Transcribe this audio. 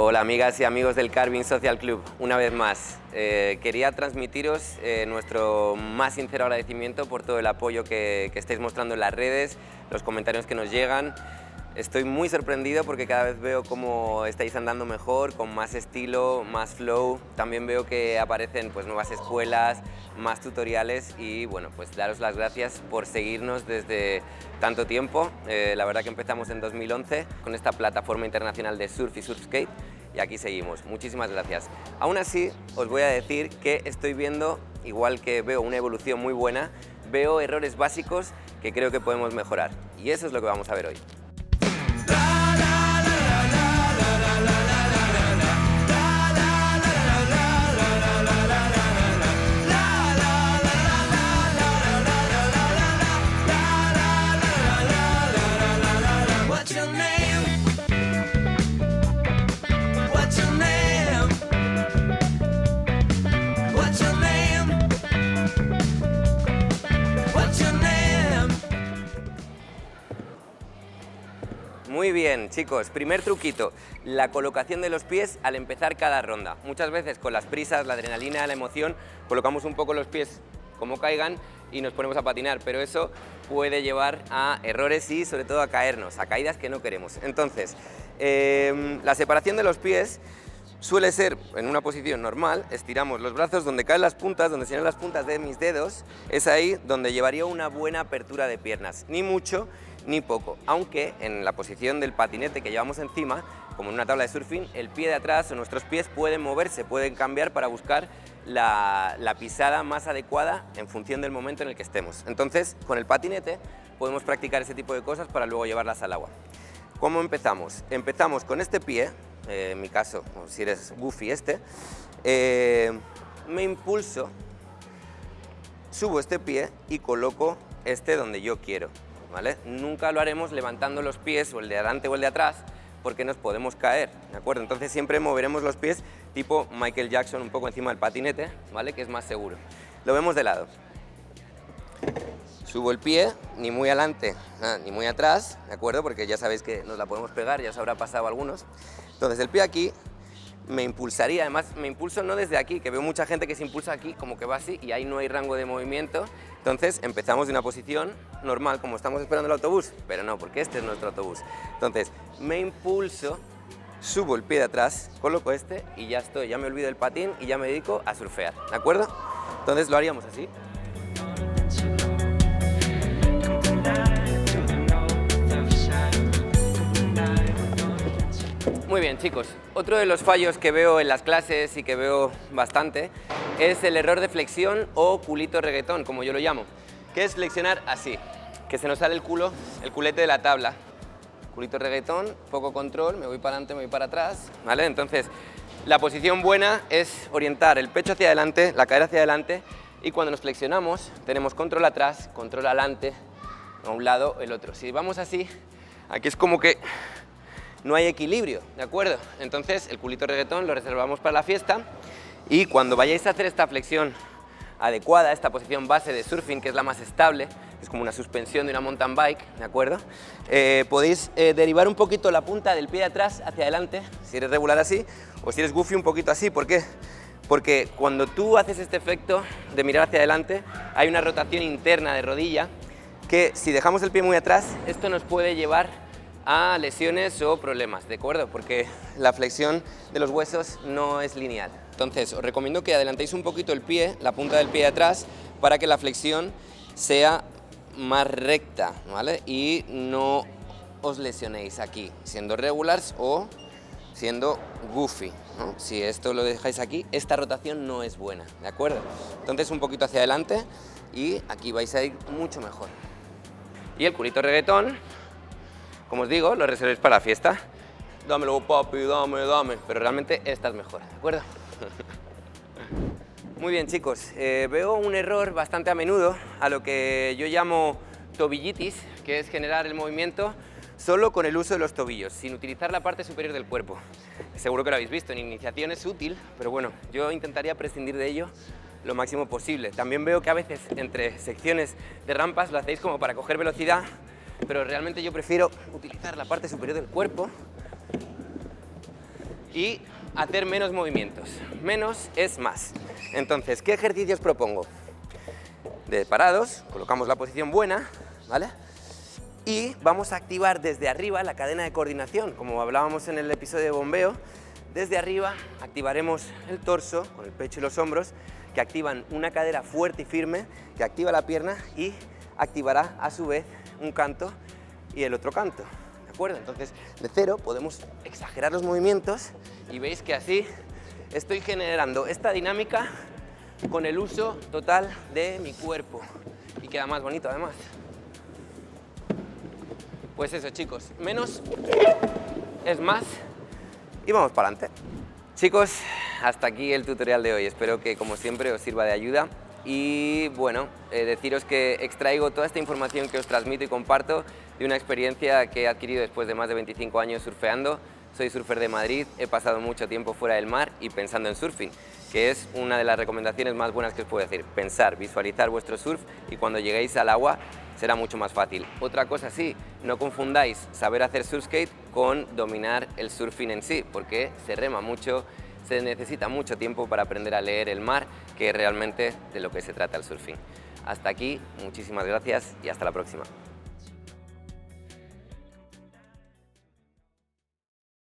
Hola amigas y amigos del Carving Social Club, una vez más. Quería transmitiros nuestro más sincero agradecimiento por todo el apoyo que estáis mostrando en las redes, los comentarios que nos llegan. Estoy muy sorprendido porque cada vez veo cómo estáis andando mejor, con más estilo, más flow. También veo que aparecen pues, nuevas escuelas, más tutoriales y bueno, pues daros las gracias por seguirnos desde tanto tiempo. La verdad que empezamos en 2011 con esta plataforma internacional de surf y surfskate y aquí seguimos. Muchísimas gracias. Aún así, os voy a decir que estoy viendo, igual que veo una evolución muy buena, veo errores básicos que creo que podemos mejorar y eso es lo que vamos a ver hoy. Muy bien, chicos, primer truquito, la colocación de los pies al empezar cada ronda. Muchas veces con las prisas, la adrenalina, la emoción, colocamos un poco los pies como caigan y nos ponemos a patinar, pero eso puede llevar a errores y sobre todo a caernos, a caídas que no queremos. Entonces, la separación de los pies suele ser en una posición normal, estiramos los brazos donde caen las puntas, donde se ven las puntas de mis dedos, es ahí donde llevaría una buena apertura de piernas, ni mucho ni poco, aunque en la posición del patinete que llevamos encima, como en una tabla de surfing, el pie de atrás o nuestros pies pueden moverse, pueden cambiar para buscar la pisada más adecuada en función del momento en el que estemos. Entonces, con el patinete podemos practicar ese tipo de cosas para luego llevarlas al agua. ¿Cómo empezamos? Empezamos con este pie, en mi caso, si eres goofy me impulso, subo este pie y coloco este donde yo quiero, ¿vale? Nunca lo haremos levantando los pies, o el de adelante o el de atrás, porque nos podemos caer, ¿de acuerdo? Entonces siempre moveremos los pies tipo Michael Jackson, un poco encima del patinete, ¿vale? Que es más seguro. Lo vemos de lado. Subo el pie, ni muy adelante ni muy atrás, ¿de acuerdo? Porque ya sabéis que nos la podemos pegar, ya os habrá pasado a algunos. Entonces el pie aquí me impulsaría, además me impulso no desde aquí, que veo mucha gente que se impulsa aquí como que va así y ahí no hay rango de movimiento. Entonces empezamos de una posición normal, como estamos esperando el autobús, pero no, porque este es nuestro autobús. Entonces me impulso, subo el pie de atrás, coloco este y ya estoy, ya me olvido del patín y ya me dedico a surfear, ¿de acuerdo? Entonces lo haríamos así. Muy bien, chicos, otro de los fallos que veo en las clases y que veo bastante es el error de flexión o culito reggaetón, como yo lo llamo, que es flexionar así, que se nos sale el culo, el culete de la tabla. Culito reggaetón, poco control, me voy para adelante, me voy para atrás, ¿vale? Entonces, la posición buena es orientar el pecho hacia adelante, la cadera hacia adelante y cuando nos flexionamos tenemos control atrás, control adelante, a un lado, el otro. Si vamos así, aquí es como que no hay equilibrio, ¿de acuerdo? Entonces el culito reggaetón lo reservamos para la fiesta y cuando vayáis a hacer esta flexión adecuada, esta posición base de surfing, que es la más estable, es como una suspensión de una mountain bike, ¿de acuerdo? Podéis derivar un poquito la punta del pie de atrás hacia adelante, si eres regular así, o si eres goofy un poquito así. ¿Por qué? Porque cuando tú haces este efecto de mirar hacia adelante, hay una rotación interna de rodilla que si dejamos el pie muy atrás, esto nos puede llevar a lesiones o problemas, ¿de acuerdo? Porque la flexión de los huesos no es lineal. Entonces, os recomiendo que adelantéis un poquito el pie, la punta del pie de atrás, para que la flexión sea más recta, ¿vale? Y no os lesionéis aquí, siendo regulars o siendo goofy, ¿no? Si esto lo dejáis aquí, esta rotación no es buena, ¿de acuerdo? Entonces, un poquito hacia adelante y aquí vais a ir mucho mejor. Y el culito reggaetón, como os digo, lo reservéis para la fiesta. Dámelo, papi, dame. Pero realmente esta es mejor, ¿de acuerdo? Muy bien, chicos. Veo un error bastante a menudo a lo que yo llamo tobillitis, que es generar el movimiento solo con el uso de los tobillos, sin utilizar la parte superior del cuerpo. Seguro que lo habéis visto, en iniciación es útil, pero bueno, yo intentaría prescindir de ello lo máximo posible. También veo que a veces entre secciones de rampas lo hacéis como para coger velocidad, pero realmente yo prefiero utilizar la parte superior del cuerpo y hacer menos movimientos. Menos es más. Entonces, ¿qué ejercicios propongo? De parados, colocamos la posición buena, ¿vale? Y vamos a activar desde arriba la cadena de coordinación, como hablábamos en el episodio de bombeo. Desde arriba activaremos el torso con el pecho y los hombros, que activan una cadera fuerte y firme, que activa la pierna y activará a su vez un canto y el otro canto, ¿de acuerdo? Entonces, de cero podemos exagerar los movimientos y veis que así estoy generando esta dinámica con el uso total de mi cuerpo y queda más bonito además. Pues eso, chicos, menos es más y vamos para adelante. Chicos, hasta aquí el tutorial de hoy. Espero que, como siempre, os sirva de ayuda. Y bueno, deciros que extraigo toda esta información que os transmito y comparto de una experiencia que he adquirido después de más de 25 años surfeando. Soy surfer de Madrid, he pasado mucho tiempo fuera del mar y pensando en surfing, que es una de las recomendaciones más buenas que os puedo decir. Pensar, visualizar vuestro surf y cuando lleguéis al agua será mucho más fácil. Otra cosa sí, no confundáis saber hacer surfskate con dominar el surfing en sí, porque se rema mucho, se necesita mucho tiempo para aprender a leer el mar, que es realmente de lo que se trata el surfing. Hasta aquí, muchísimas gracias y hasta la próxima.